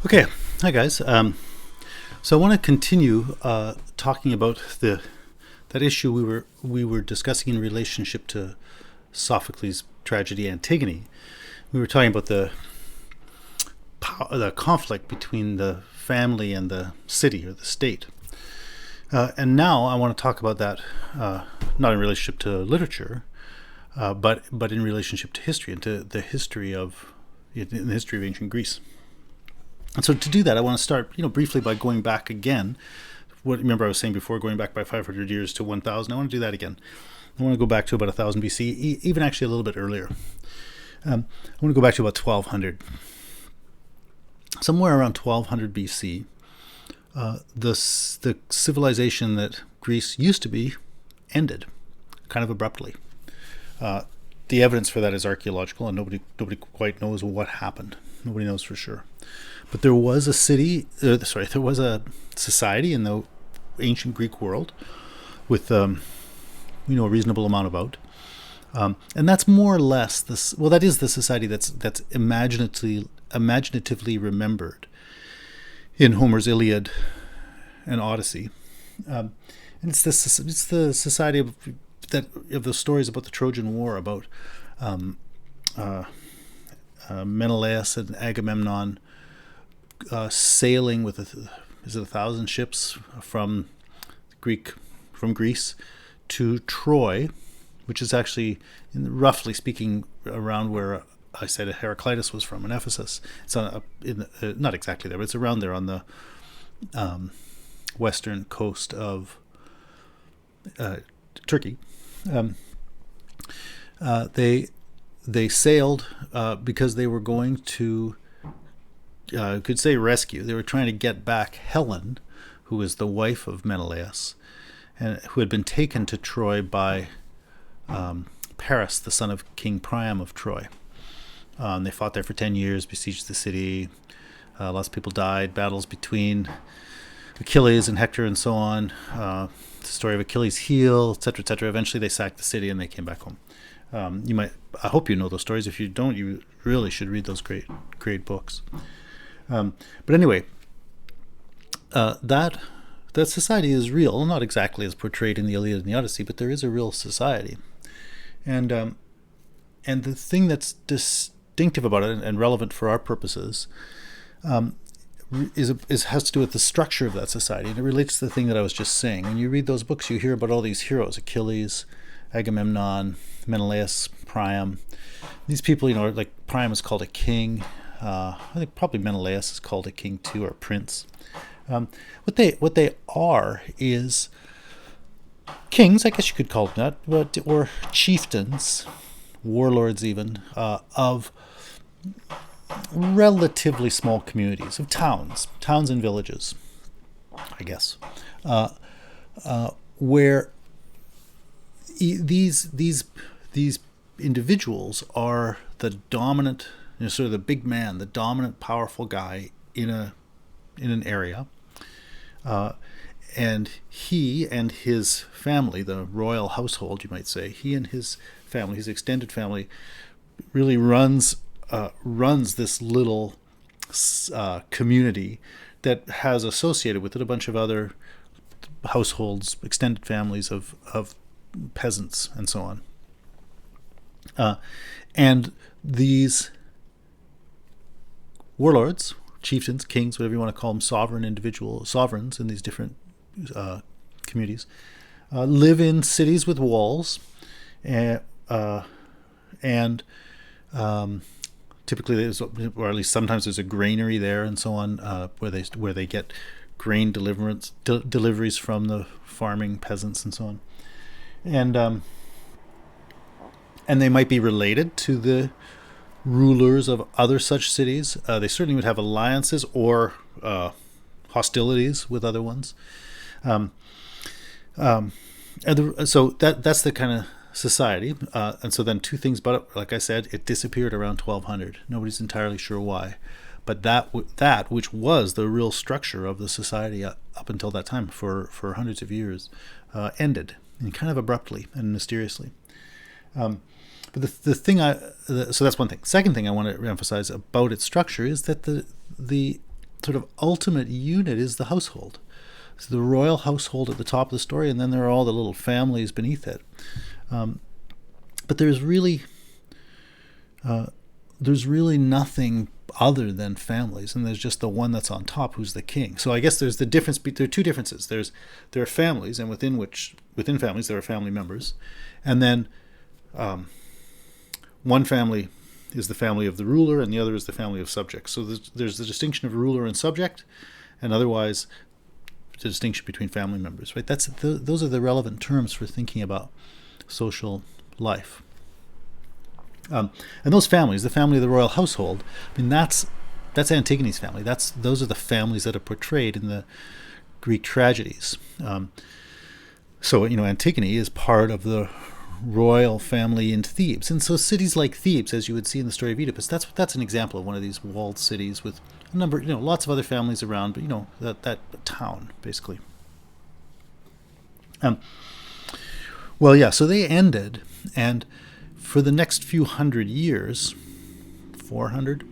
Okay, hi guys. So I want to continue talking about that issue we were discussing in relationship to Sophocles' tragedy Antigone. We were talking about the conflict between the family and the city or the state, and now I want to talk about that not in relationship to literature, but in relationship to history and to the history of in the history of ancient Greece. And so to do that, I want to start, briefly by going back again. Remember I was saying before, going back by 500 years to 1000. I want to do that again. I want to go back to about 1000 BC, even actually a little bit earlier. I want to go back to about 1200. Somewhere around 1200 BC, the civilization that Greece used to be ended, kind of abruptly. The evidence for that is archaeological, and nobody quite knows what happened. Nobody knows for sure. But there was a there was a society in the ancient Greek world with, a reasonable amount about, and that's more or less this. Well, that is the society that's imaginatively remembered in Homer's Iliad and Odyssey, and it's the society of the stories about the Trojan War, about Menelaus and Agamemnon sailing with 1,000 ships from Greece to Troy, which is actually, roughly speaking, around where I said Heraclitus was from, in Ephesus. It's not exactly there, but it's around there on the western coast of Turkey. They sailed because they were going to, could say rescue. They were trying to get back Helen, who was the wife of Menelaus, and who had been taken to Troy by Paris, the son of King Priam of Troy. They fought there for 10 years, besieged the city. Lots of people died. Battles between Achilles and Hector and so on. The story of Achilles' heel, etc., etc. Eventually, they sacked the city and they came back home. I hope you know those stories. If you don't, you really should read those great books. But anyway, that society is real, not exactly as portrayed in the Iliad and the Odyssey, but there is a real society, and the thing that's distinctive about it and relevant for our purposes has to do with the structure of that society, and it relates to the thing that I was just saying. When you read those books, you hear about all these heroes: Achilles, Agamemnon, Menelaus, Priam. These people, like Priam is called a king. I think probably Menelaus is called a king too, or a prince. What they are is kings, I guess you could call them that, or chieftains, warlords even, of relatively small communities, of towns and villages, I guess, where these individuals are the dominant, sort of the big man, the dominant, powerful guy in an area, and he and his family, the royal household, you might say, he and his family, his extended family, really runs this little community that has associated with it a bunch of other households, extended families of peasants and so on. And these warlords, chieftains, kings, whatever you want to call them, sovereigns in these different communities, live in cities with walls, and typically there's, or at least sometimes there's a granary there and so on, where they get grain deliveries from the farming peasants and so on, and they might be related to the rulers of other such cities. They certainly would have alliances or hostilities with other ones. So that's the kind of society. And so then two things about it. Like I said, it disappeared around 1200. Nobody's entirely sure why. But that which was the real structure of the society up until that time for hundreds of years ended, and kind of abruptly and mysteriously. But the thing so that's one thing. Second thing I want to emphasize about its structure is that the sort of ultimate unit is the household. So the royal household at the top of the story, and then there are all the little families beneath it. But there's really nothing other than families, and there's just the one that's on top, who's the king. So I guess there's the difference. There are two differences. There are families, and within families there are family members, and then one family is the family of the ruler, and the other is the family of subjects. So there's the distinction of ruler and subject, and otherwise the distinction between family members. Right? Those are the relevant terms for thinking about social life. And those families, the family of the royal household, I mean, that's Antigone's family. Those are the families that are portrayed in the Greek tragedies. So Antigone is part of the royal family in Thebes, and so cities like Thebes, as you would see in the story of Oedipus, that's an example of one of these walled cities with a number, lots of other families around, but that town basically. So they ended, and for the next few hundred years, 400,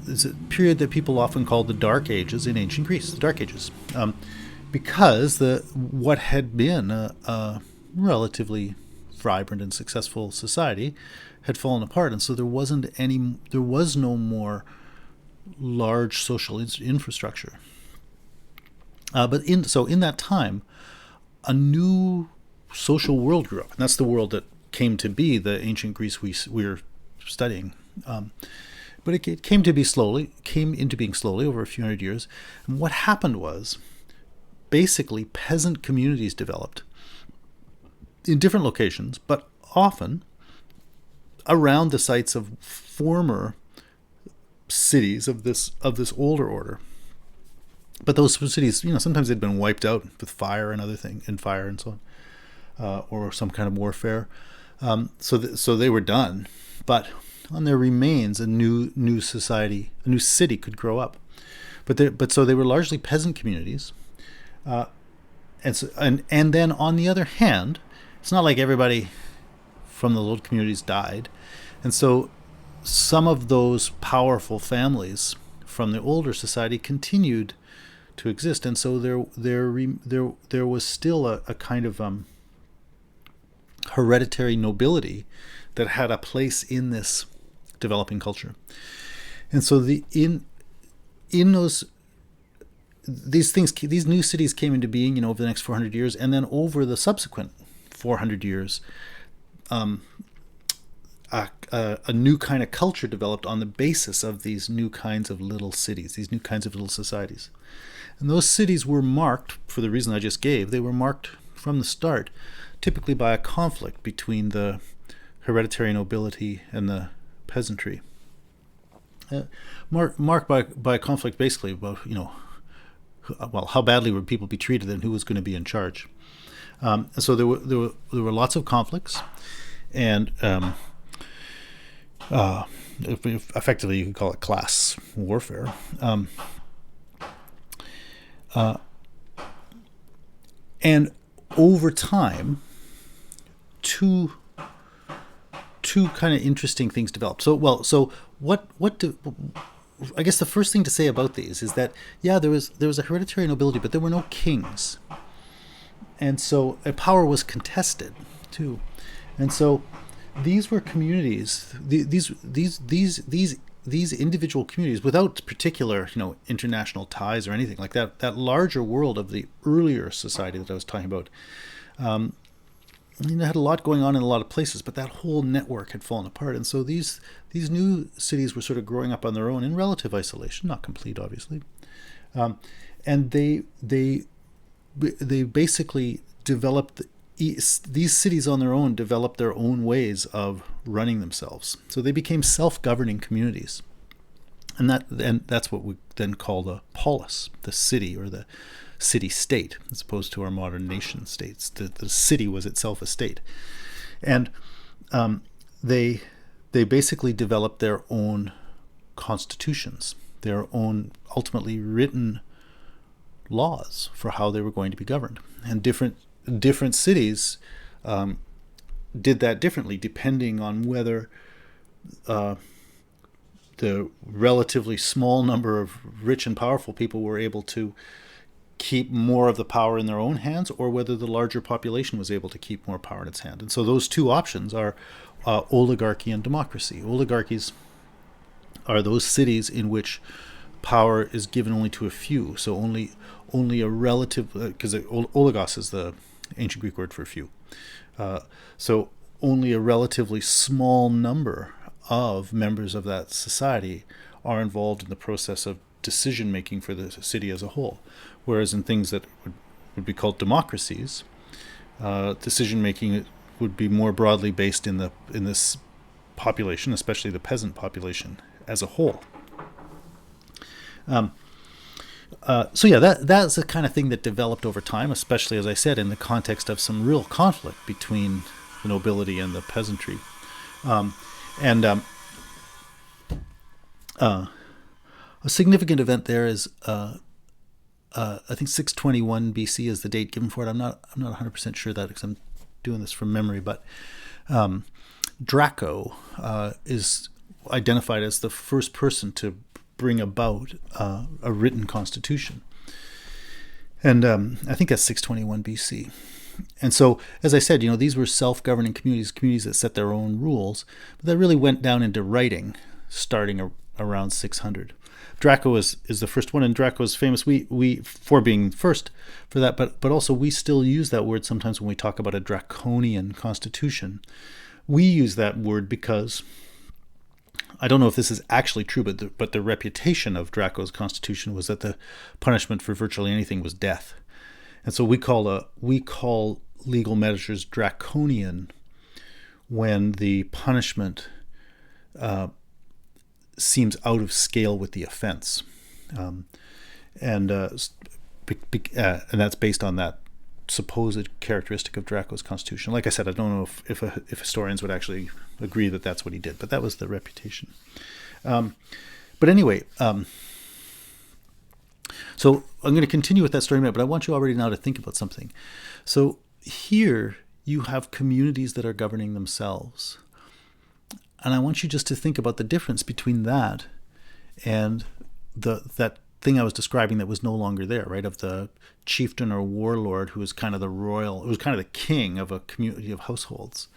is a period that people often call the Dark Ages in ancient Greece, the Dark Ages, because what had been a relatively vibrant and successful society had fallen apart, and so there was no more large social infrastructure. But in that time, a new social world grew up, and that's the world that came to be the ancient Greece we're studying. But it came into being slowly over a few hundred years. And what happened was, basically, peasant communities developed in different locations, but often around the sites of former cities of this older order. But those cities, sometimes they'd been wiped out with fire and so on, or some kind of warfare. So they were done, but on their remains, a new society, a new city could grow up. But so they were largely peasant communities, and then on the other hand, it's not like everybody from the little communities died, and so some of those powerful families from the older society continued to exist, and so there was still a kind of hereditary nobility that had a place in this developing culture. And so these new cities came into being, over the next 400 years, and then over the subsequent 400 years, a new kind of culture developed on the basis of these new kinds of little cities, these new kinds of little societies. And those cities were marked, for the reason I just gave, they were marked from the start, typically by a conflict between the hereditary nobility and the peasantry. Marked by conflict basically about, how badly would people be treated and who was going to be in charge. So there were lots of conflicts, and effectively you could call it class warfare. And over time, two kind of interesting things developed. So I guess the first thing to say about these is that there was a hereditary nobility, but there were no kings, and so power was contested too, and so these were communities. These individual communities, without particular international ties or anything like that. That larger world of the earlier society that I was talking about. Had a lot going on in a lot of places, but that whole network had fallen apart, and so these new cities were sort of growing up on their own in relative isolation, not complete, obviously, and they basically developed these cities on their own, developed their own ways of running themselves. So they became self-governing communities, and that's what we then call the polis, the city or the city-state, as opposed to our modern nation states. The city was itself a state. And they basically developed their own constitutions, their own ultimately written laws for how they were going to be governed. And different cities did that differently, depending on whether the relatively small number of rich and powerful people were able to keep more of the power in their own hands, or whether the larger population was able to keep more power in its hand. And so those two options are oligarchy and democracy. Oligarchies are those cities in which power is given only to a few, so only a relative, because oligos is the ancient Greek word for few. So only a relatively small number of members of that society are involved in the process of decision making for the city as a whole. Whereas in things that would be called democracies, decision making would be more broadly based in this population, especially the peasant population as a whole. So yeah, that's the kind of thing that developed over time, especially, as I said, in the context of some real conflict between the nobility and the peasantry. A significant event there is, I think 621 BC is the date given for it. I'm not 100% sure that, because I'm doing this from memory, but Draco is identified as the first person to bring about a written constitution. And I think that's 621 BC. And so, as I said, these were self-governing communities that set their own rules, but that really went down into writing starting around 600. Draco is the first one, and Draco is famous we for being first for that, but also we still use that word sometimes when we talk about a draconian constitution. We use that word because, I don't know if this is actually true, but the reputation of Draco's constitution was that the punishment for virtually anything was death. And so we call legal measures draconian when the punishment seems out of scale with the offense, and that's based on that supposed characteristic of Draco's constitution. Like I said, I don't know if historians would actually agree that that's what he did, but that was the reputation. But anyway, so I'm going to continue with that story in a minute, but I want you already now to think about something. So here you have communities that are governing themselves. And I want you just to think about the difference between that and that thing I was describing that was no longer there, right? Of the chieftain or warlord who was kind of who was kind of the king of a community of households.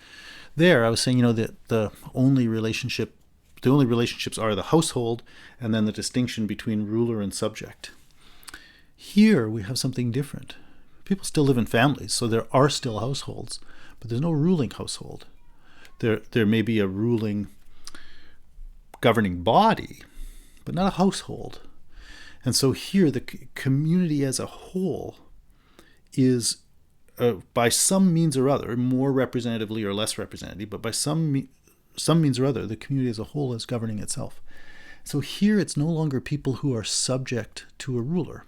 There, I was saying, that the only relationships are the household, and then the distinction between ruler and subject. Here we have something different. People still live in families, so there are still households, but there's no ruling household. There may be a ruling governing body, but not a household. And so here the community as a whole is, by some means or other, more representatively or less representative, but by some means or other, the community as a whole is governing itself. So here it's no longer people who are subject to a ruler.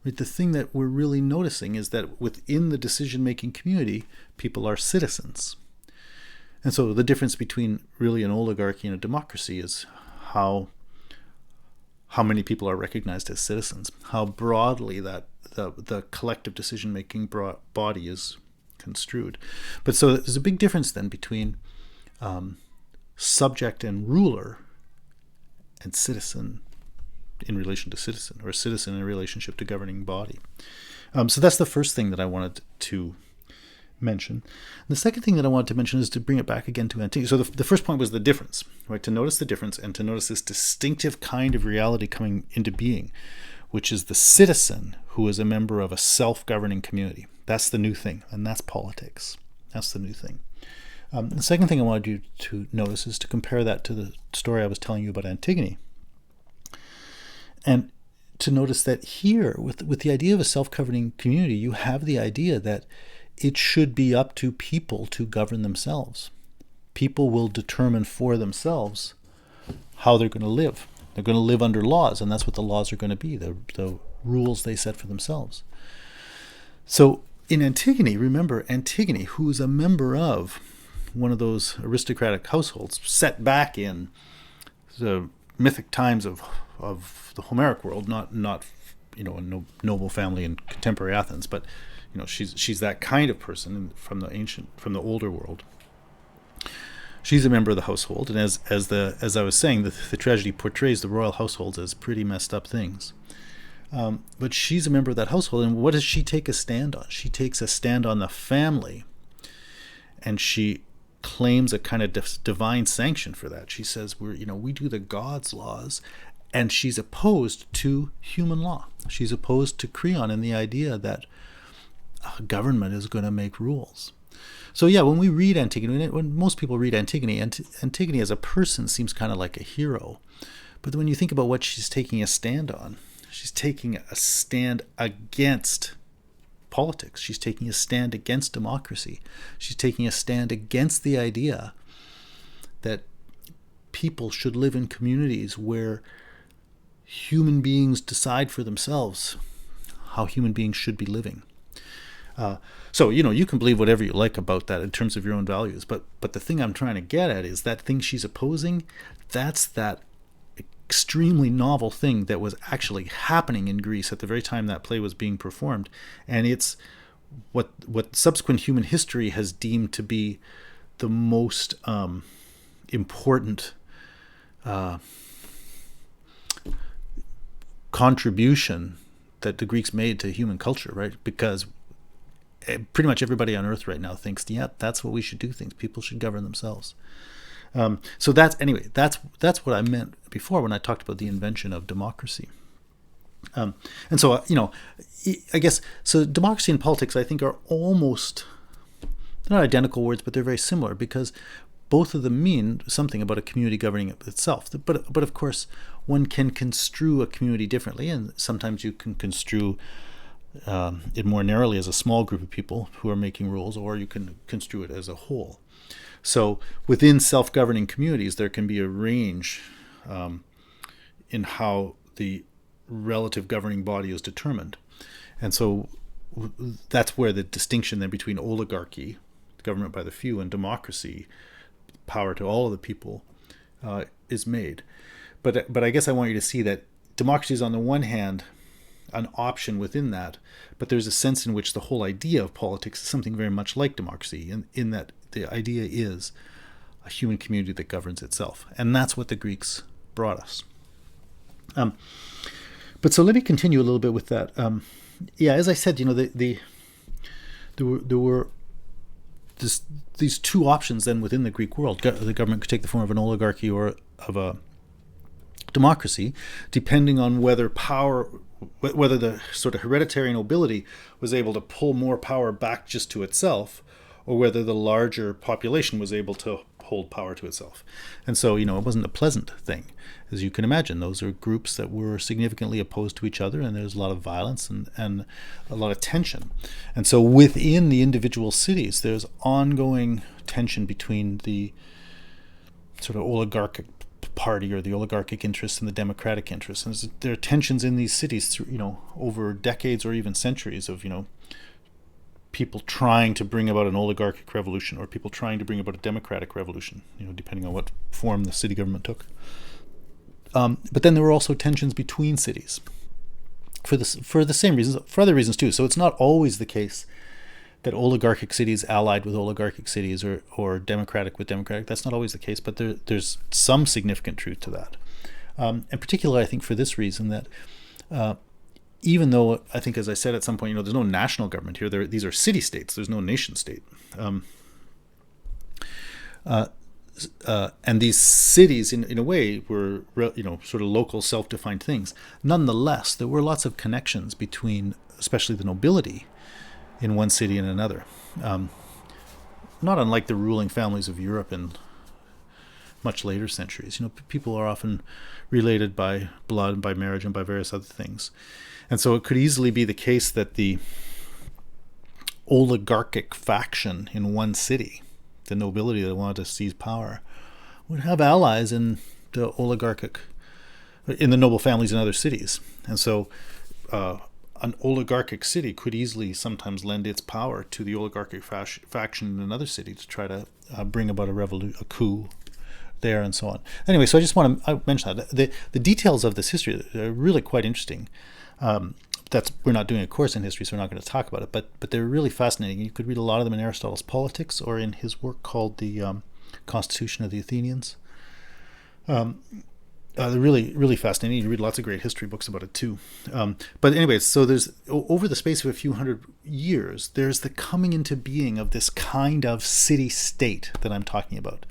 Right? The thing that we're really noticing is that within the decision-making community, people are citizens. And so the difference between really an oligarchy and a democracy is how many people are recognized as citizens, how broadly that the collective decision-making body is construed. But so there's a big difference then between subject and ruler and citizen in relation to citizen, or citizen in relationship to governing body. So that's the first thing that I wanted to mention. And the second thing that I wanted to mention is to bring it back again to Antigone. So the first point was the difference, right? To notice the difference and to notice this distinctive kind of reality coming into being, which is the citizen who is a member of a self-governing community. That's the new thing, and that's politics. That's the new thing. The second thing I wanted you to notice is to compare that to the story I was telling you about Antigone. And to notice that here, with the idea of a self-governing community, you have the idea that it should be up to people to govern themselves. People will determine for themselves how they're going to live. They're going to live under laws, and that's what the laws are going to be, the rules they set for themselves. So in Antigone, remember, Antigone, who is a member of one of those aristocratic households set back in the mythic times of the Homeric world, not a noble family in contemporary Athens, but she's that kind of person from the older world. She's a member of the household, and as I was saying, the tragedy portrays the royal households as pretty messed up things. But she's a member of that household, and what does she take a stand on? She takes a stand on the family, and she claims a kind of divine sanction for that. She says we do the God's laws, and she's opposed to human law. She's opposed to Creon and the idea that government is going to make rules. So yeah, when we read Antigone, when most people read Antigone, Antigone as a person seems kind of like a hero. But when you think about what she's taking a stand on, she's taking a stand against politics. She's taking a stand against democracy. She's taking a stand against the idea that people should live in communities where human beings decide for themselves how human beings should be living. So you can believe whatever you like about that in terms of your own values, but the thing I'm trying to get at is that thing she's opposing, that's that extremely novel thing that was actually happening in Greece at the very time that play was being performed, and it's what subsequent human history has deemed to be the most important contribution that the Greeks made to human culture, right? Because pretty much everybody on Earth right now thinks, yeah, that's what we should do. Things people should govern themselves. So that's what I meant before when I talked about the invention of democracy. And so I guess so. Democracy and politics, I think, are almost, they're not identical words, but they're very similar because both of them mean something about a community governing itself. But of course, one can construe a community differently, and sometimes you can construe it more narrowly as a small group of people who are making rules, or you can construe it as a whole. So within self-governing communities, there can be a range in how the relative governing body is determined. And so that's where the distinction then between oligarchy, government by the few, and democracy, power to all of the people, is made. But I guess I want you to see that democracy is on the one hand an option within that, but there's a sense in which the whole idea of politics is something very much like democracy, in that the idea is a human community that governs itself. And that's what the Greeks brought us. But so let me continue a little bit with that. As I said, there were these two options then within the Greek world. The government could take the form of an oligarchy or of a democracy, depending on whether the sort of hereditary nobility was able to pull more power back just to itself, or whether the larger population was able to hold power to itself. And so, it wasn't a pleasant thing. As you can imagine, those are groups that were significantly opposed to each other, and there's a lot of violence and a lot of tension. And so within the individual cities, there's ongoing tension between the sort of oligarchic party or the oligarchic interests and the democratic interests. And there are tensions in these cities through, over decades or even centuries of, people trying to bring about an oligarchic revolution or people trying to bring about a democratic revolution, depending on what form the city government took. But then there were also tensions between cities for the same reasons, for other reasons too. So it's not always the case that oligarchic cities allied with oligarchic cities or democratic with democratic. That's not always the case, but there's some significant truth to that. And particularly, I think, for this reason that even though I think, as I said at some point, there's no national government here. These are city-states. There's no nation-state. And these cities, in a way, were sort of local, self-defined things. Nonetheless, there were lots of connections between, especially the nobility, in one city and another. Not unlike the ruling families of Europe in much later centuries. People are often related by blood, by marriage, and by various other things. And so it could easily be the case that the oligarchic faction in one city, the nobility that wanted to seize power, would have allies in the noble families in other cities. And so an oligarchic city could easily sometimes lend its power to the oligarchic faction in another city to try to bring about a coup there and so on. Anyway, so I just want to mention that. The details of this history are really quite interesting. We're not doing a course in history, so we're not going to talk about it, but they're really fascinating. You could read a lot of them in Aristotle's Politics or in his work called the Constitution of the Athenians. They're really, really fascinating. You read lots of great history books about it too. But anyways, so there's, over the space of a few hundred years, there's the coming into being of this kind of city-state that I'm talking about.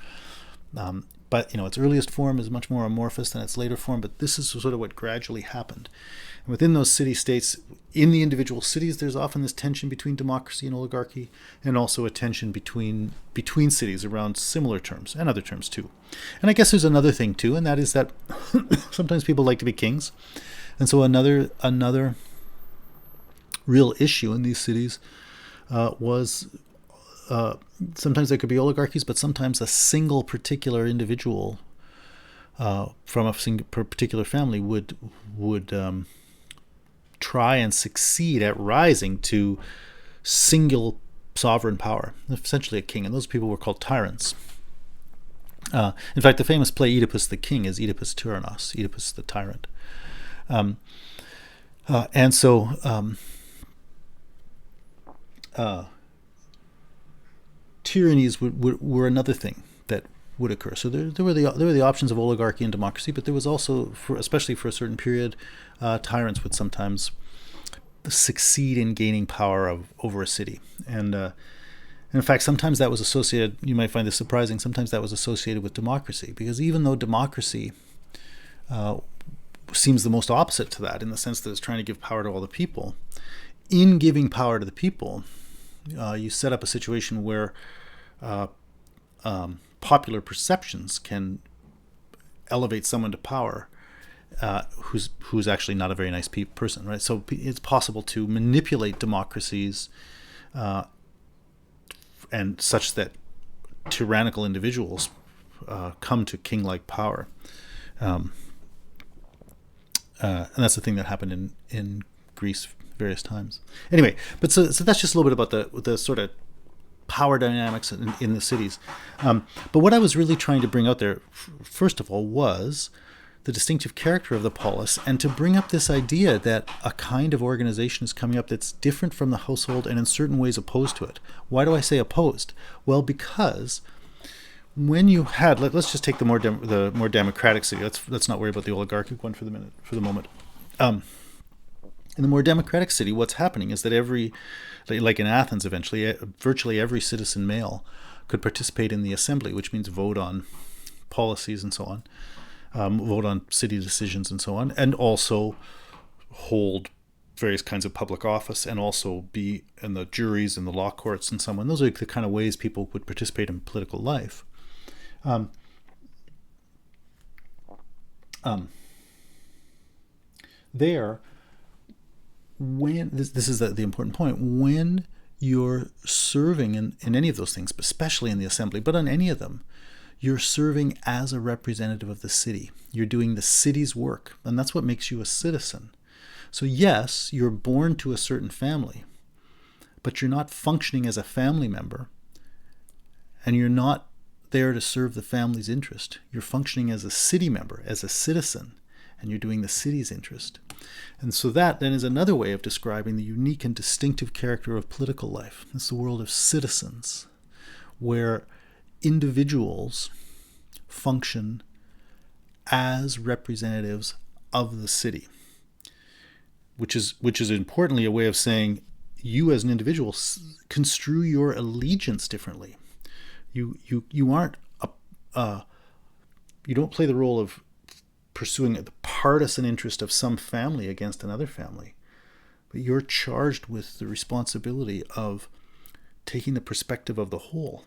But its earliest form is much more amorphous than its later form, but this is sort of what gradually happened. And within those city-states, in the individual cities, there's often this tension between democracy and oligarchy, and also a tension between cities around similar terms, and other terms too. And I guess there's another thing too, and that is that sometimes people like to be kings. And so another real issue in these cities was sometimes there could be oligarchies, but sometimes a single particular individual from a particular family would try and succeed at rising to single sovereign power, essentially a king. And those people were called tyrants. In fact, the famous play Oedipus the King is Oedipus Tyrannos, Oedipus the tyrant. And so tyrannies were another thing that would occur. So there were the options of oligarchy and democracy, but there was also, especially for a certain period, tyrants would sometimes succeed in gaining power over a city. And in fact, sometimes that was associated, you might find this surprising, sometimes that was associated with democracy, because even though democracy seems the most opposite to that, in the sense that it's trying to give power to all the people, in giving power to the people, you set up a situation where popular perceptions can elevate someone to power who's actually not a very nice person, right? So it's possible to manipulate democracies and such that tyrannical individuals come to king-like power. And that's the thing that happened in Greece various times. Anyway, but so that's just a little bit about the sort of power dynamics in the cities. But what I was really trying to bring out there, first of all, was the distinctive character of the polis, and to bring up this idea that a kind of organization is coming up that's different from the household and in certain ways opposed to it. Why do I say opposed? Well, because when you had, let's just take the more democratic city. Let's not worry about the oligarchic one for the moment. In the more democratic city, what's happening is that like in Athens eventually, virtually every citizen male could participate in the assembly, which means vote on policies and so on, vote on city decisions and so on, and also hold various kinds of public office, and also be in the juries and the law courts and so on. Those are the kind of ways people would participate in political life. When this is the important point, when you're serving in any of those things, especially in the assembly, but on any of them, you're serving as a representative of the city. You're doing the city's work, and that's what makes you a citizen. So yes, you're born to a certain family, but you're not functioning as a family member, and you're not there to serve the family's interest. You're functioning as a city member, as a citizen, and you're doing the city's interest. And so that then is another way of describing the unique and distinctive character of political life. It's the world of citizens, where individuals function as representatives of the city, which is importantly a way of saying you as an individual construe your allegiance differently. You aren't you don't play the role of pursuing the partisan interest of some family against another family, but you're charged with the responsibility of taking the perspective of the whole,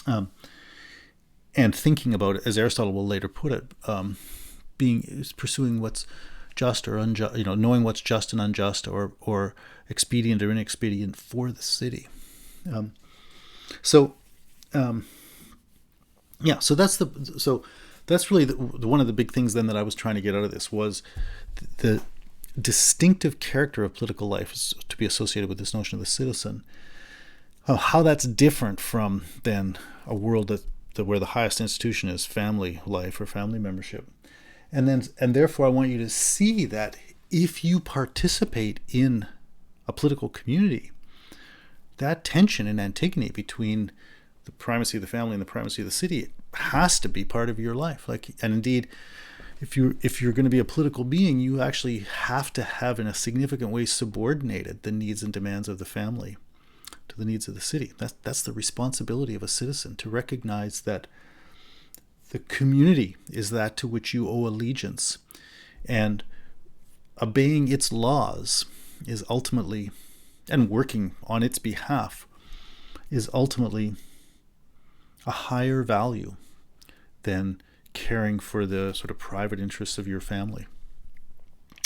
and thinking about it, as Aristotle will later put it, pursuing what's just or unjust, knowing what's just and unjust, or expedient or inexpedient for the city. So that's really one of the big things then that I was trying to get out of this, was the distinctive character of political life is to be associated with this notion of the citizen. How that's different from then a world where the highest institution is family life or family membership. And therefore I want you to see that if you participate in a political community, that tension in Antigone between the primacy of the family and the primacy of the city has to be part of your life. And indeed, if you're going to be a political being, you actually have to have in a significant way subordinated the needs and demands of the family to the needs of the city. That's the responsibility of a citizen, to recognize that the community is that to which you owe allegiance, and obeying its laws is ultimately, and working on its behalf is ultimately a higher value than caring for the sort of private interests of your family.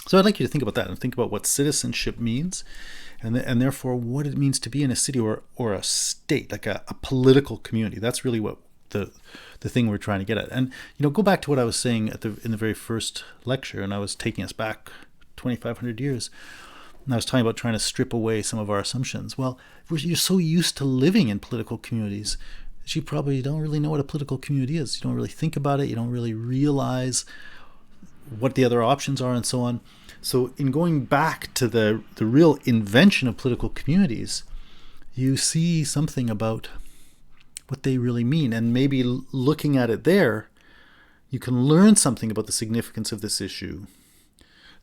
So I'd like you to think about that and think about what citizenship means, and therefore what it means to be in a city or a state, like a political community. That's really what the thing we're trying to get at. And go back to what I was saying in the very first lecture, and I was taking us back 2,500 years. And I was talking about trying to strip away some of our assumptions. Well, you're so used to living in political communities that you probably don't really know what a political community is. You don't really think about it. You don't really realize what the other options are and so on. So in going back to the real invention of political communities, you see something about what they really mean. And maybe looking at it there, you can learn something about the significance of this issue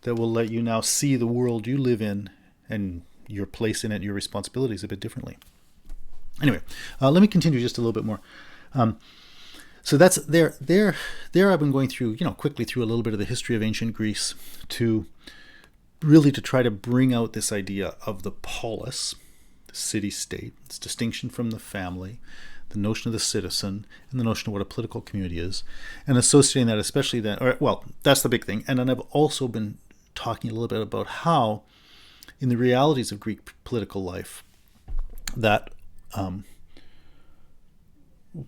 that will let you now see the world you live in and your place in it, your responsibilities a bit differently. Anyway, let me continue just a little bit more. So that's there. I've been going through, quickly through a little bit of the history of ancient Greece to try to bring out this idea of the polis, the city-state, its distinction from the family, the notion of the citizen, and the notion of what a political community is, and associating that, especially that's the big thing. And then I've also been talking a little bit about how, in the realities of Greek political life, that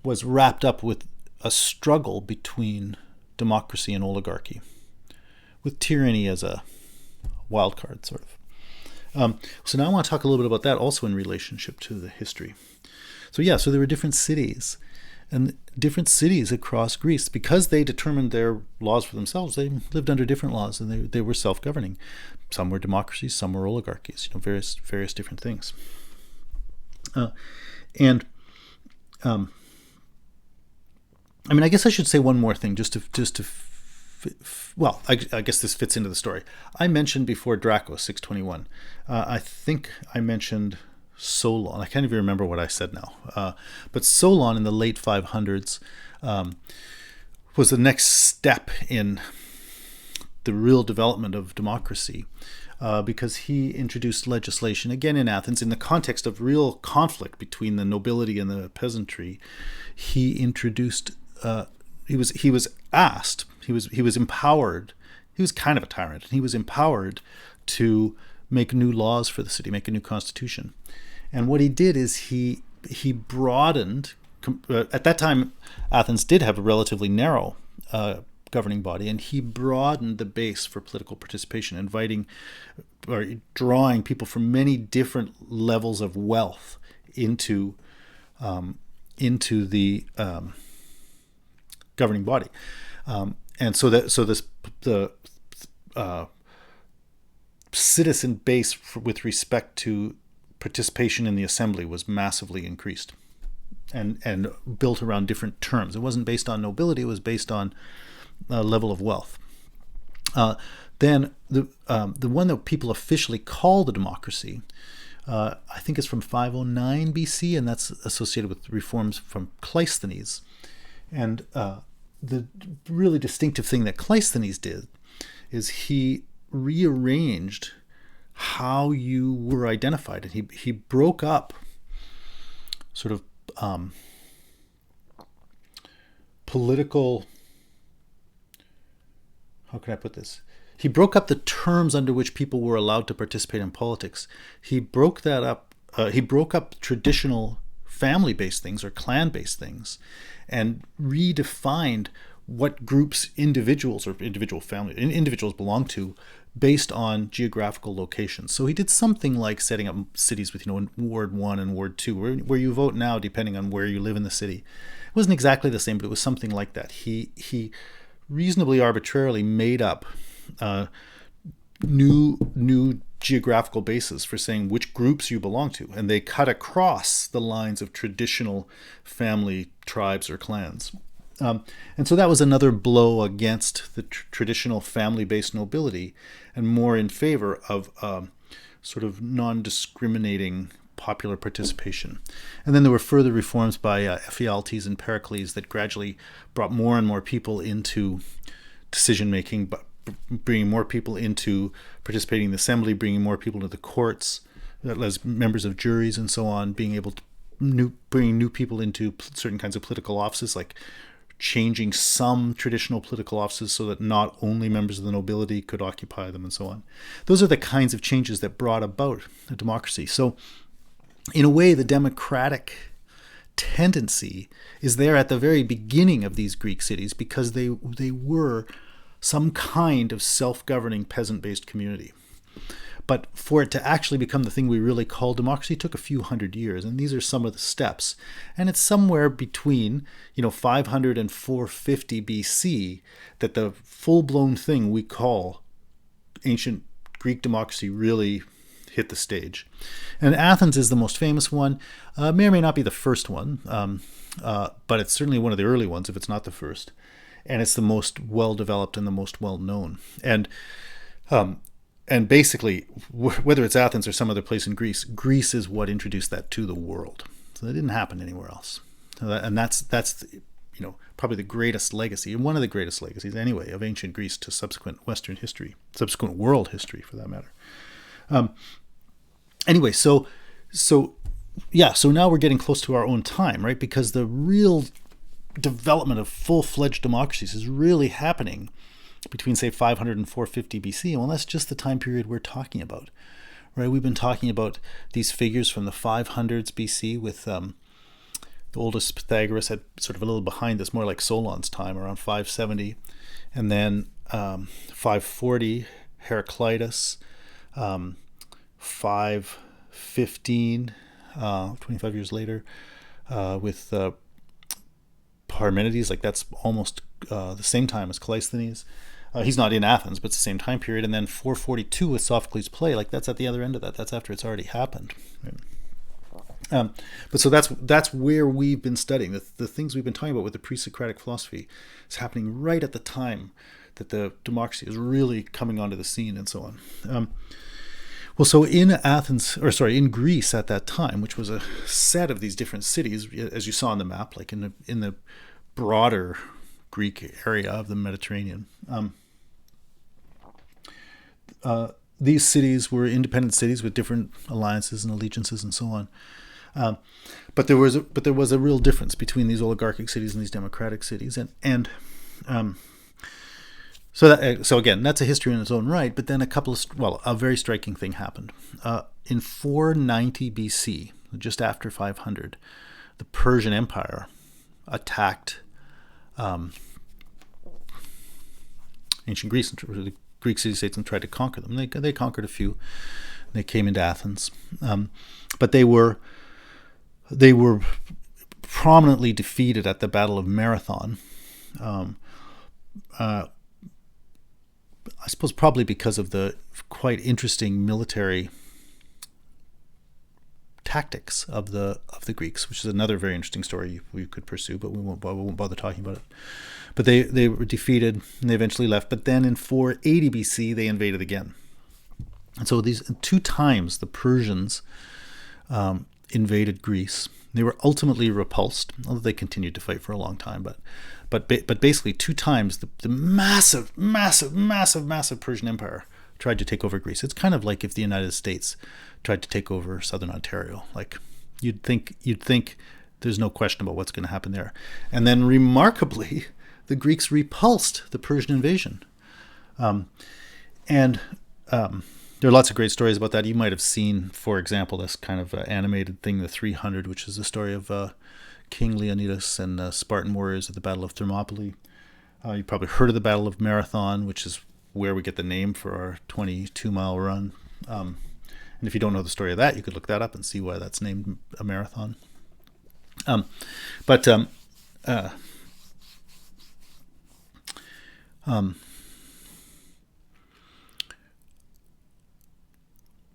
was wrapped up with a struggle between democracy and oligarchy, with tyranny as a wild card, sort of. So now I want to talk a little bit about that also in relationship to the history. So there were different cities, and different cities across Greece, because they determined their laws for themselves, they lived under different laws, and they were self-governing. Some were democracies, some were oligarchies, various different things. I guess I should say one more thing, I guess this fits into the story. I mentioned before Draco 621. I think I mentioned Solon. I can't even remember what I said now. But Solon in the late 500s was the next step in the real development of democracy, because he introduced legislation, again in Athens, in the context of real conflict between the nobility and the peasantry. He introduced, he was asked, he was empowered, he was kind of a tyrant, and he was empowered to make new laws for the city, make a new constitution. And what he did is he broadened. At that time, Athens did have a relatively narrow governing body, and he broadened the base for political participation, inviting or drawing people from many different levels of wealth into the governing body, and the citizen base with respect to participation in the assembly was massively increased, and built around different terms. It wasn't based on nobility; it was based on level of wealth. Then the one that people officially call the democracy, I think, is from 509 BC, and that's associated with reforms from Cleisthenes. And the really distinctive thing that Cleisthenes did is he rearranged how you were identified, and he broke up sort of political. How can I put this? He broke up the terms under which people were allowed to participate in politics. He broke that up. He broke up traditional family-based things or clan-based things, and redefined what groups individuals belong to based on geographical locations. So he did something like setting up cities with, Ward 1 and Ward 2, where you vote now depending on where you live in the city. It wasn't exactly the same, but it was something like that. He reasonably arbitrarily made up new geographical basis for saying which groups you belong to, and they cut across the lines of traditional family tribes or clans. And so that was another blow against the traditional family-based nobility, and more in favor of sort of non-discriminating popular participation. And then there were further reforms by Ephialtes and Pericles that gradually brought more and more people into decision-making, but bringing more people into participating in the assembly, bringing more people to the courts as members of juries and so on, being able to bring new people into certain kinds of political offices, like changing some traditional political offices so that not only members of the nobility could occupy them and so on. Those are the kinds of changes that brought about a democracy. So in a way, the democratic tendency is there at the very beginning of these Greek cities because they were some kind of self-governing peasant-based community. But for it to actually become the thing we really call democracy took a few hundred years, and these are some of the steps. And it's somewhere between 500 and 450 BC that the full-blown thing we call ancient Greek democracy really hit the stage. And Athens is the most famous one, may or may not be the first one, but it's certainly one of the early ones if it's not the first. And it's the most well-developed and the most well-known. And basically, whether it's Athens or some other place in Greece, Greece is what introduced that to the world. So that didn't happen anywhere else. And that's probably the greatest legacy, and one of the greatest legacies anyway, of ancient Greece to subsequent Western history, subsequent world history for that matter. Anyway, so now we're getting close to our own time, right? Because the real development of full-fledged democracies is really happening between, say, 500 and 450 BC. Well, that's just the time period we're talking about, right? We've been talking about these figures from the 500s BC with the oldest Pythagoras had sort of a little behind this, more like Solon's time, around 570. And then 540, Heraclitus, 515, 25 years later, with Parmenides, like that's almost the same time as Callisthenes. He's not in Athens, but it's the same time period. And then 442 with Sophocles' play, like that's at the other end of that. That's after it's already happened. Right? But so that's where we've been studying. The things we've been talking about with the pre-Socratic philosophy is happening right at the time that the democracy is really coming onto the scene and so on. Well, so in Greece at that time, which was a set of these different cities, as you saw on the map, like in the broader Greek area of the Mediterranean, these cities were independent cities with different alliances and allegiances and so on. But there was a real difference between these oligarchic cities and these democratic cities, So again, that's a history in its own right. But then a very striking thing happened. In 490 BC, just after 500, the Persian Empire attacked ancient Greece, the Greek city-states, and tried to conquer them. They conquered a few. They came into Athens, but they were prominently defeated at the Battle of Marathon. I suppose probably because of the quite interesting military tactics of the Greeks, which is another very interesting story we could pursue, but we won't bother talking about it. But they were defeated and they eventually left. But then in 480 BC they invaded again, and so these 2 times the Persians invaded Greece. They were ultimately repulsed, although they continued to fight for a long time. But basically 2 times the massive Persian Empire tried to take over Greece. It's kind of like if the United States tried to take over Southern Ontario. Like you'd think there's no question about what's going to happen there. And then remarkably, the Greeks repulsed the Persian invasion. There are lots of great stories about that. You might have seen, for example, this kind of animated thing, The 300, which is the story of King Leonidas and Spartan warriors at the Battle of Thermopylae. You probably heard of the Battle of Marathon, which is where we get the name for our 22-mile run. And if you don't know the story of that, you could look that up and see why that's named a marathon.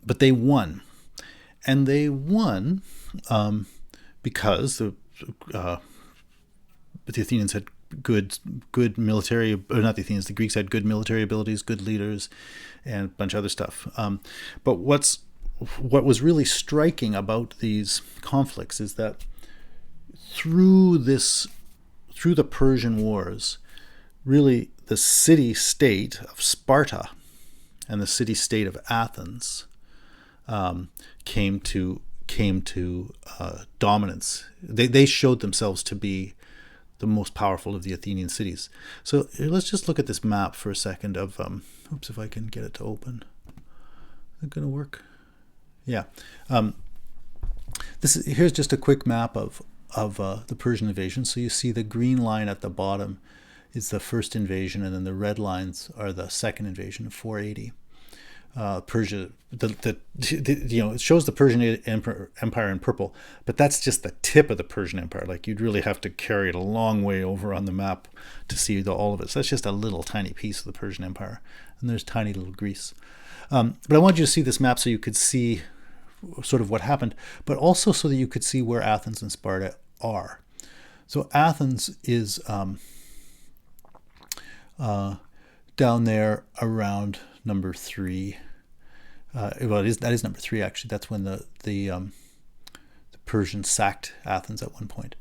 but they won. And they won because the Athenians had good military, or not the Athenians, the Greeks had good military abilities, good leaders, and a bunch of other stuff. But what was really striking about these conflicts is that through the Persian Wars, really the city-state of Sparta and the city-state of Athens came to dominance. They showed themselves to be the most powerful of the Athenian cities. So let's just look at this map for a second of, oops, if I can get it to open. Is it going to work? Yeah. Here's just a quick map of the Persian invasion. So you see the green line at the bottom is the first invasion, and then the red lines are the second invasion of 480. Persia, it shows the Persian Empire in purple, but that's just the tip of the Persian Empire. Like, you'd really have to carry it a long way over on the map to see all of it. So that's just a little tiny piece of the Persian Empire, and there's tiny little Greece. But I wanted you to see this map so you could see sort of what happened, but also so that you could see where Athens and Sparta are. So Athens is down there around number 3. Well, that is number 3 actually. That's when the Persians sacked Athens at one point.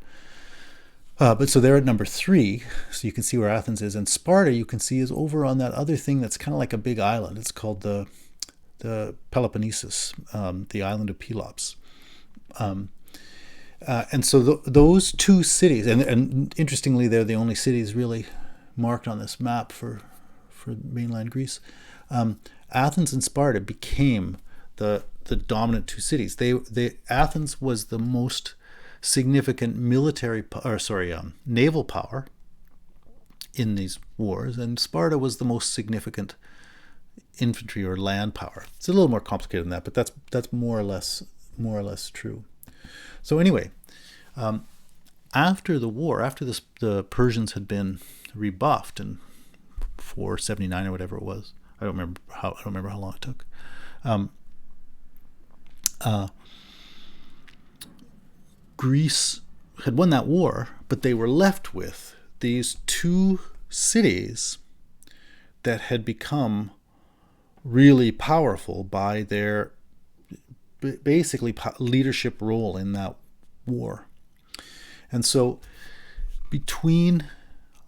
But so they're at number 3, so you can see where Athens is, and Sparta you can see is over on that other thing that's kind of like a big island. It's called the Peloponnesus, the island of Pelops. And so those two cities, and interestingly, they're the only cities really marked on this map for mainland Greece. Athens and Sparta became the dominant two cities. Athens was the most significant naval power in these wars, and Sparta was the most significant infantry or land power. It's a little more complicated than that, but that's more or less true. So anyway, after the war, after the Persians had been rebuffed in 479 or whatever it was, I don't remember how long it took. Greece had won that war, but they were left with these two cities that had become really powerful by their basically leadership role in that war. And so between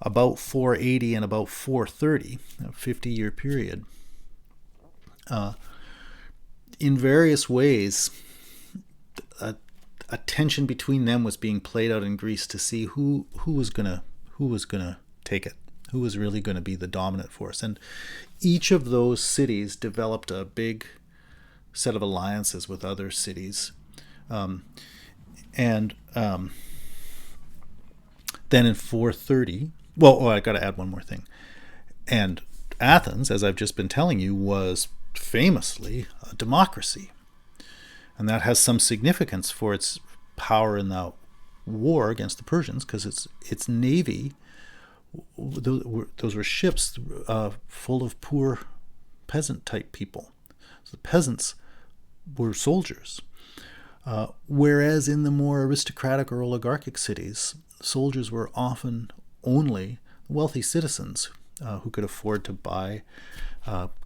about 480 and about 430, a 50-year period, in various ways, a tension between them was being played out in Greece to see who was gonna take it, who was really going to be the dominant force. And each of those cities developed a big set of alliances with other cities. Then in 430, I got to add one more thing. And Athens, as I've just been telling you, was famously a democracy. And that has some significance for its power in the war against the Persians, because its navy, those were ships full of poor peasant-type people. So the peasants were soldiers. Whereas in the more aristocratic or oligarchic cities, soldiers were often only wealthy citizens who could afford to buy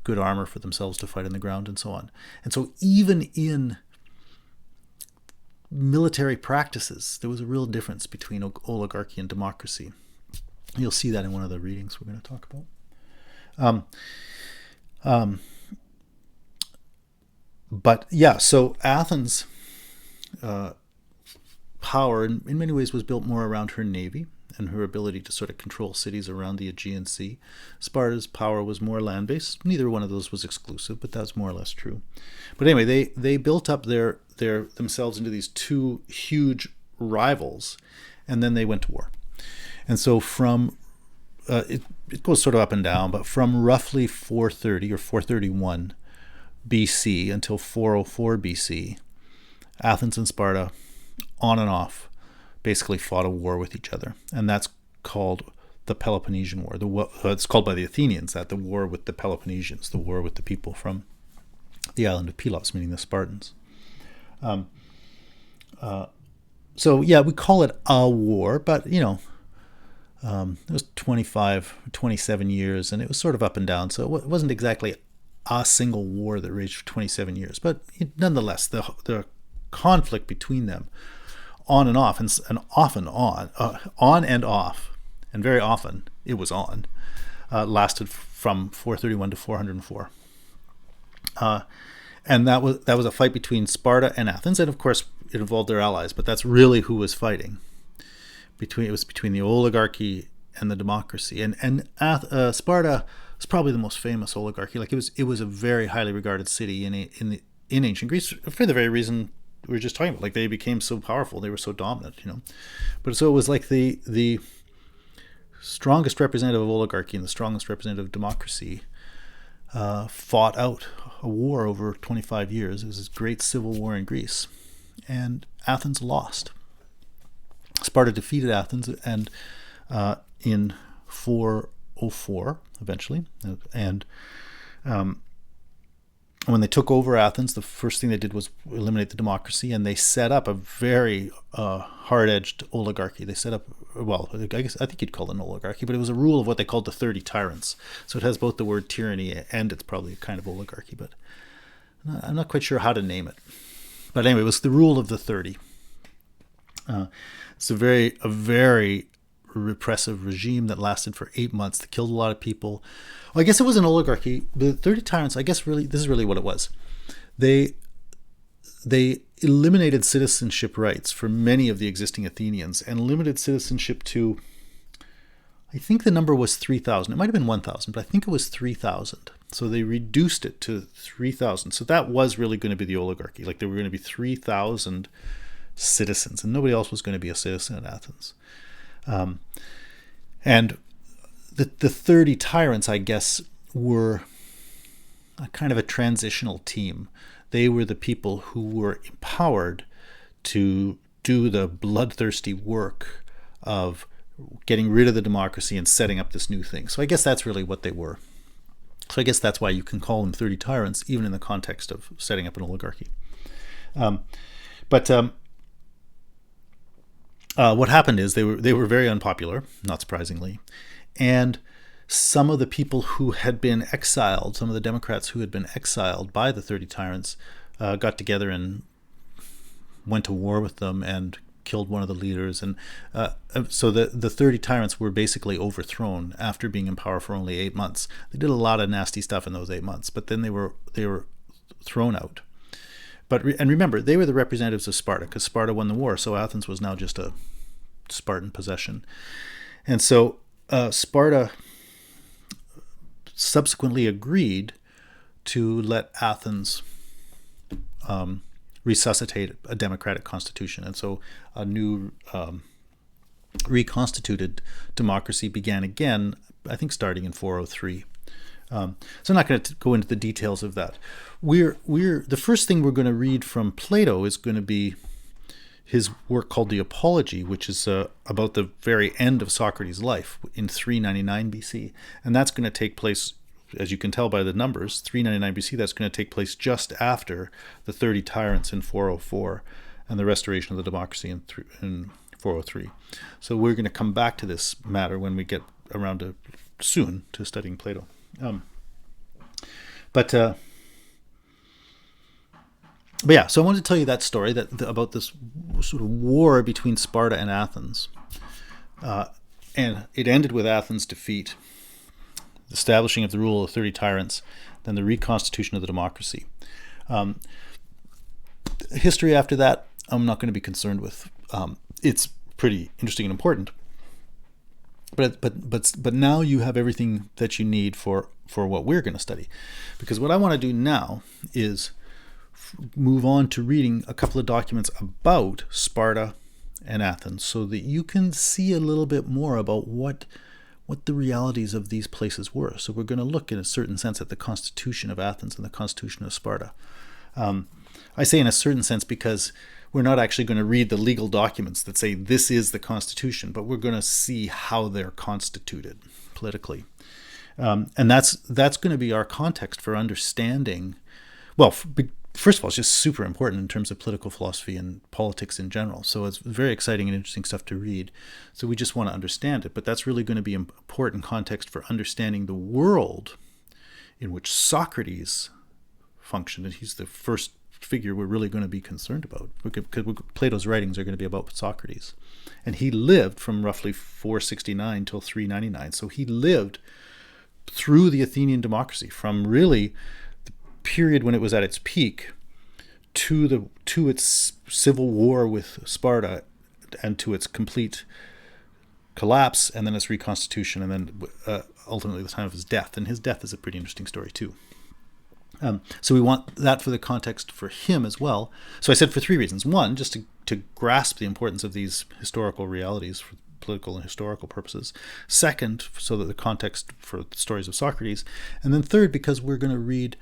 good armor for themselves to fight on the ground and so on. And so even in military practices, there was a real difference between oligarchy and democracy. You'll see that in one of the readings we're going to talk about. But yeah, so Athens' power in many ways was built more around her navy and her ability to sort of control cities around the Aegean Sea. Sparta's power was more land-based. Neither one of those was exclusive, but that's more or less true. But anyway, they built up themselves into these two huge rivals, and then they went to war. And so from it goes sort of up and down, but from roughly 430 or 431 BC until 404 BC, Athens and Sparta, on and off, basically fought a war with each other. And that's called the Peloponnesian War. It's called by the Athenians that the war with the Peloponnesians, the war with the people from the island of Pelos, meaning the Spartans. Um, so yeah, we call it a war, but it was 25, 27 years, and it was sort of up and down. So it wasn't exactly a single war that raged for 27 years, but nonetheless, the conflict between them, on and off, and often on and off, and very often it was on, lasted from 431 to 404. And that was a fight between Sparta and Athens, and of course it involved their allies. But that's really who was fighting. It was between the oligarchy and the democracy. And Sparta was probably the most famous oligarchy. Like it was a very highly regarded city in ancient Greece for the very reason we were just talking about. Like they became so powerful, they were so dominant. But so it was like the strongest representative of oligarchy and the strongest representative of democracy fought out a war over 25 years. It was this great civil war in Greece, and Athens lost. Sparta defeated Athens and in 404 eventually, and when they took over Athens, the first thing they did was eliminate the democracy, and they set up a very hard-edged oligarchy. They set up, well, I think you'd call it an oligarchy, but it was a rule of what they called the 30 tyrants. So it has both the word tyranny and it's probably a kind of oligarchy, but I'm not quite sure how to name it. But anyway, it was the rule of the 30. It's a very repressive regime that lasted for 8 months, that killed a lot of people. Well, I guess it was an oligarchy. The 30 tyrants, I guess really, this is really what it was. They eliminated citizenship rights for many of the existing Athenians and limited citizenship to, I think the number was 3,000. It might have been 1,000, but I think it was 3,000. So they reduced it to 3,000. So that was really going to be the oligarchy. Like there were going to be 3,000 citizens, and nobody else was going to be a citizen in Athens. And the 30 tyrants, I guess, were a kind of a transitional team. They were the people who were empowered to do the bloodthirsty work of getting rid of the democracy and setting up this new thing. So I guess that's really what they were. So I guess that's why you can call them 30 tyrants, even in the context of setting up an oligarchy. What happened is they were very unpopular, not surprisingly, and some of the people who had been exiled, some of the Democrats who had been exiled by the 30 tyrants, got together and went to war with them and killed one of the leaders. And so the 30 tyrants were basically overthrown after being in power for only 8 months. They did a lot of nasty stuff in those 8 months, but then they were thrown out. And remember, they were the representatives of Sparta, because Sparta won the war, so Athens was now just a Spartan possession. And so Sparta subsequently agreed to let Athens resuscitate a democratic constitution. And so a new reconstituted democracy began again, I think starting in 403. So I'm not going to go into the details of that. The first thing we're going to read from Plato is going to be his work called the Apology, which is about the very end of Socrates' life in 399 BC. And that's going to take place, as you can tell by the numbers, 399 BC, that's going to take place just after the 30 tyrants in 404 and the restoration of the democracy in 403. So we're going to come back to this matter when we get around to soon to studying Plato. But yeah, so I wanted to tell you that story about this sort of war between Sparta and Athens. And it ended with Athens' defeat, the establishing of the rule of 30 tyrants, then the reconstitution of the democracy. History after that, I'm not going to be concerned with. It's pretty interesting and important. But now you have everything that you need for what we're going to study. Because what I want to do now is move on to reading a couple of documents about Sparta and Athens so that you can see a little bit more about what the realities of these places were. So we're going to look in a certain sense at the constitution of Athens and the constitution of Sparta. I say in a certain sense because we're not actually going to read the legal documents that say this is the Constitution, but we're going to see how they're constituted politically. And that's going to be our context for understanding Well, first of all, it's just super important in terms of political philosophy and politics in general. So it's very exciting and interesting stuff to read. So we just want to understand it. But that's really going to be important context for understanding the world in which Socrates functioned. And he's the first figure we're really going to be concerned about, because Plato's writings are going to be about Socrates. And he lived from roughly 469 till 399. So he lived through the Athenian democracy, from really the period when it was at its peak to its civil war with Sparta, and to its complete collapse, and then its reconstitution, and then ultimately the time of his death. And his death is a pretty interesting story too. So we want that for the context for him as well. So I said for three reasons. One, just to grasp the importance of these historical realities for political and historical purposes. Second, so that the context for the stories of Socrates. And then third, because we're going to read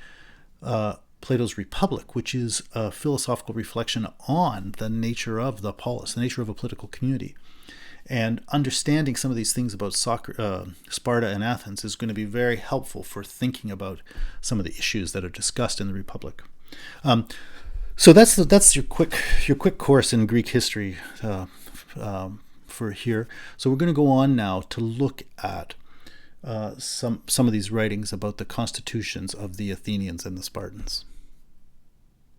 Plato's Republic, which is a philosophical reflection on the nature of the polis, the nature of a political community. And understanding some of these things about Sparta and Athens is going to be very helpful for thinking about some of the issues that are discussed in the Republic. So that's your quick course in Greek history for here. So we're going to go on now to look at some of these writings about the constitutions of the Athenians and the Spartans.